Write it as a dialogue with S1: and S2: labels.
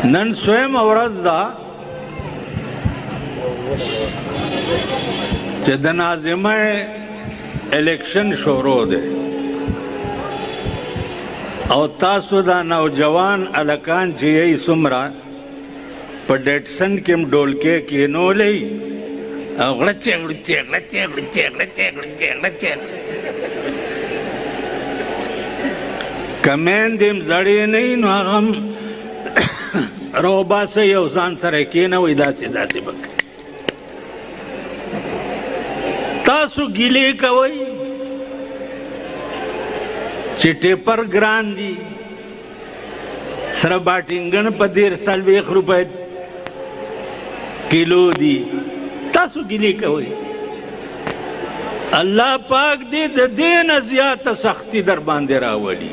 S1: नन स्वयं ورځ دا چې د ناظمه الیکشن شروع دی او تاسو دا نوجوان الکان چې یې سمرا په ډیټسن کې ډولکې کینولې غړچې کمن دیم زړې نه نو هغه روباسه یو ځان سره کینوي داسې بک تاسو ګیلې کوئ چې ټیپر ګران دي سره باټینګن په 1.40 روپۍ کیلو دي تاسو ګیلې کوئ الله پاک دې د دې نه زیاته سختي در باندې راولي